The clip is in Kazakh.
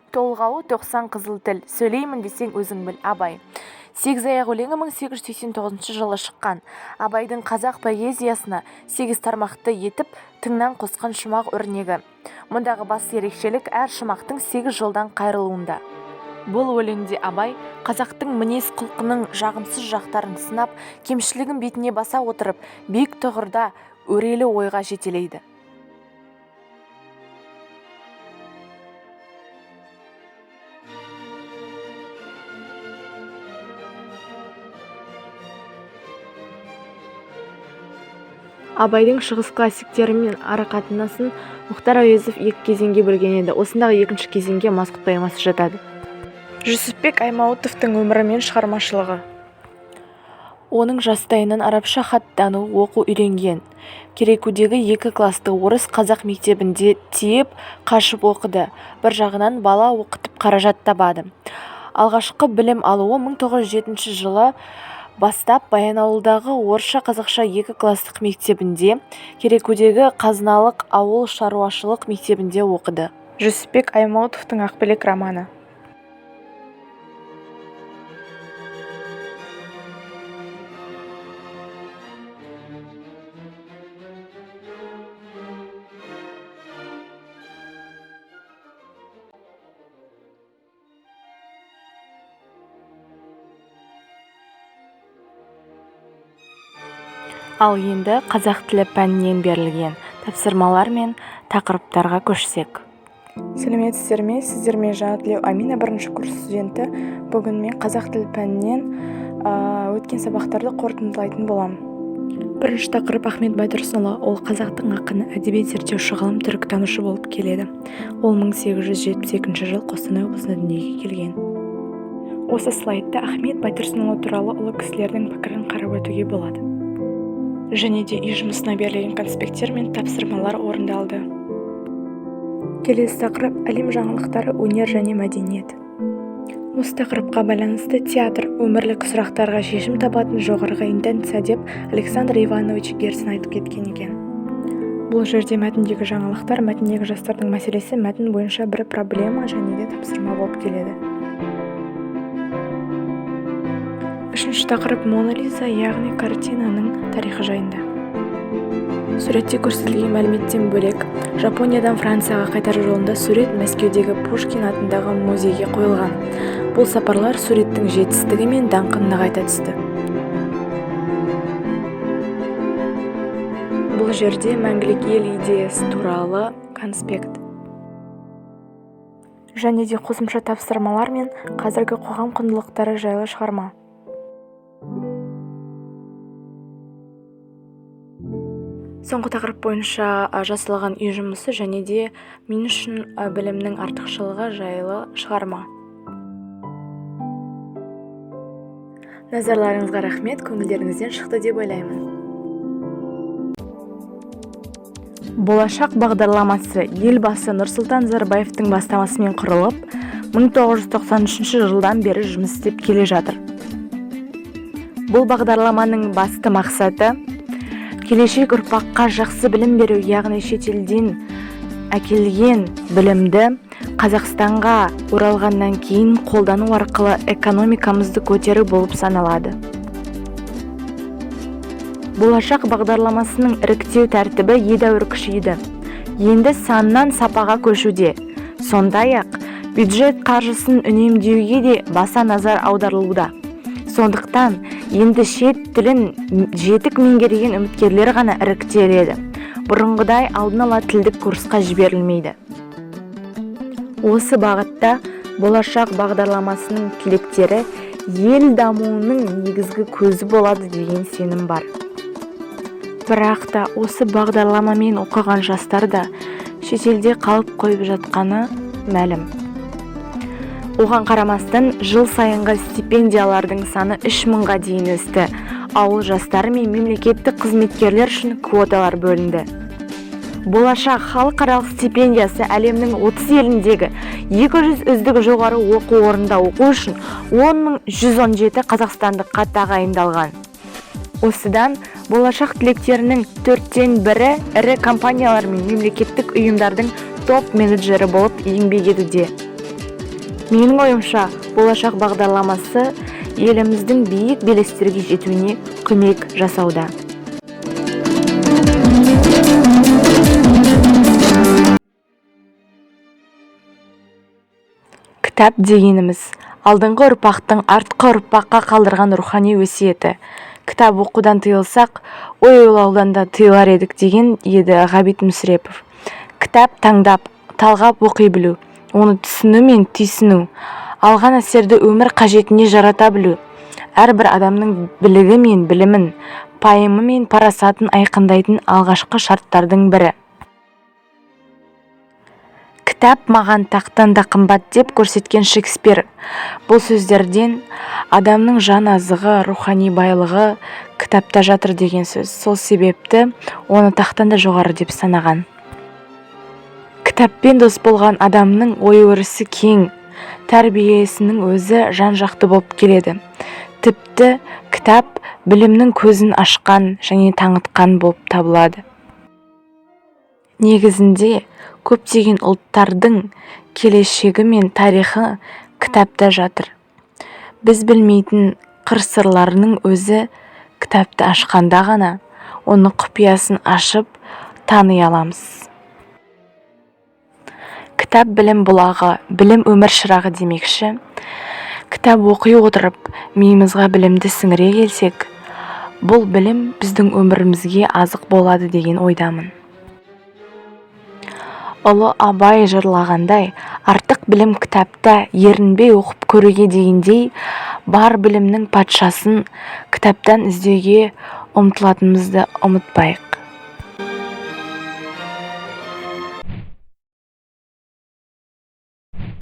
Толғауы 90 қызыл тіл, сөйлеймін десең өзің біл, Абай. Сегізаяқ өлеңі 1889 жылы шыққан. Абайдың қазақ поэзиясына 8 тармақты етіп, тыңнан қосқан шумақ өрнегі. Мұндағы басты ерекшелік әр шумақтың 8 жолдан қайрылуында. Бұл өлеңде Абай қазақтың мінез құлқының жағымсыз жақтарын сынап, кемшілігін бетіне баса отырып, биік тұғырда өрелі ойға жетелейді. Абайдың шығыс классиктерімен арақатынасын Мұхтар Әуезов екі кезеңге бөлген еді. Осындағы екінші кезеңге Масқұт поэмасы жатады. Жүсіпбек Аймауытовтың өмірі мен шығармашылығы. Оның жастайынан арабша хат тану, оқу үйренген. Керекудегі 2 класты орыс қазақ мектебінде тиіп, қашып оқыды. Бір жағынан бала оқытып қаражат табады. Алғашқы білім алуы 1907 жылы бастап Баянауылдағы орысша қазақша 2 кластық мектебінде, Керекудегі қазыналық ауыл шаруашылық мектебінде оқыды. Жүсіпбек Аймауытовтың Ақбілек романы. Ал енді қазақ тілі пәнінен берілген тапсырмалар мен тақырыптарға көшсек. Сәлеметсіздер ме? Сіздермен Жанатлеу Амина, 1-ші курс студенті. Бүгін мен қазақ тілі пәнінен өткен сабақтарды қорытындылайтын боламын. 1-ші тақырып Ахмет Байтұрсынұлы. Ол қазақтың ақыны, әдебиет зерттеуші, ғалым, түркітанушы болып келеді. Ол 1872 жыл Қостанай облысында дүниеге келген. Осы слайдта Ахмет Байтұрсынұлы туралы ұлы кісілердің пікірін қарап өтуге болады. Және де үй жұмысына берілген конспекттер мен тапсырмалар орындалды. Келесі тақырып әлем жаңалықтары, өнер және мәдениет. Осы тақырыпқа байланысты театр өмірлік сұрақтарға шешім табатын жоғарғы интенция деп Александр Иванович Герцен айтып кеткен екен. Бұл жерде мәтіндегі жаңалықтар, мәтіндегі жастардың мәселесі, мәтін бойынша бір проблема және де тапсырма болып келеді. 3-ші тақырып Мона Лиза, яғни картинаның тарихы жайында. Суретте көрсетілген мәліметтен бөлек, Жапониядан Францияға қайтар жолында сурет Мәскеудегі Пушкин атындағы музейге қойылған. Бұл сапарлар суреттің жетістігі мен даңқын нығайта түсті. Бұл жерде мәңгілік ел идеясы туралы конспект. Және де қосымша тапсырмалар мен қазіргі қоғам құндылықтары жайлы шығарма. Соңғы тақырып бойынша жасалған үй жұмысы және де мен үшін білімнің артықшылығы жайлы шығарма. Назарларыңызға рахмет, көңілдеріңізден шықты деп ойлаймын. Болашақ бағдарламасы елбасы Нұрсұлтан Назарбаевтың бастамасымен құрылып, 1993 жылдан бері жұмыс істеп келе жатыр. Бұл бағдарламаның басты мақсаты келешек ұрпаққа жақсы білім беру, яғни шетелден әкелген білімді Қазақстанға оралғаннан кейін қолдану арқылы экономикамызды көтеру болып саналады. Болашақ бағдарламасының іріктеу тәртібі едәуір күшейді. Енді саннан сапаға көшуде. Сондай-ақ бюджет қаржысын үнемдеуге де баса назар аударылуда. Сондықтан енді шет тілін жетік меңгерген үміткерлер ғана іріктеледі. Бұрынғыдай алдын ала тілдік курсқа жіберілмейді. Осы бағытта болашақ бағдарламасының түлектері ел дамуының негізгі көзі болады деген сенім бар. Бірақ та осы бағдарламамен оқыған жастар да шетелде қалып қойып жатқаны мәлім. Оған қарамастан жыл сайынғы стипендиялардың саны 3000-ға дейін өсті. Ауыл жастары мен мемлекеттік қызметкерлер үшін квоталар бөлінді. Болашақ халықаралық стипендиясы әлемнің 30 еліндегі 200 үздік жоғары оқу орнында оқу үшін 10117 қазақстандыққа тағайындалған. Осыдан болашақ түлектерінің 4-тен 1-і ірі компаниялар мен мемлекеттік ұйымдардың топ менеджері болып еңбек етуде. Менің ойымша, болашақ бағдарламасы еліміздің биік белестерге жетуіне көмек жасауда. Кітап дегеніміз алдыңғы ұрпақтың артқы ұрпаққа қалдырған рухани өсиеті. Кітап оқудан тыйылсақ, ой ойлаудан да тыйылар едік деген еді Ғабит Мүсірепов. Кітап таңдап, талғап оқи білу, оны түсіну мен түйсіну, алған әсерді өмір қажетіне жарата білу, әрбір адамның білігі мен білімін, пайымы мен парасатын айқындайтын алғашқы шарттардың бірі. Кітап маған тақтан да қымбат деп көрсеткен Шекспир. Бұл сөздерден адамның жан азығы, рухани байлығы кітапта жатыр деген сөз. Сол себепті оны тақтан да жоғары деп санаған. Кітаппен дос болған адамның ой-өрісі кең, тәрбиесінің өзі жан-жақты болып келеді. Тіпті кітап білімнің көзін ашқан және таңытқан болып табылады. Негізінде көптеген ұлттардың келешегі мен тарихы кітапта жатыр. Біз білмейтін қыр-сырларының өзі кітапты ашқанда ғана оны құпиясын ашып тани аламыз. Кітап білім бұлағы, білім өмір шырағы демекші. Кітап оқи отырып, миымызға білімді сіңіре келсек, бұл білім біздің өмірімізге азық болады деген ойдамын. Ұлы Абай жырлағандай, артық білім кітапта, ерінбей оқып көруге дегендей, бар білімнің патшасын кітаптан іздеуге ұмтылатынымызды ұмытпайық.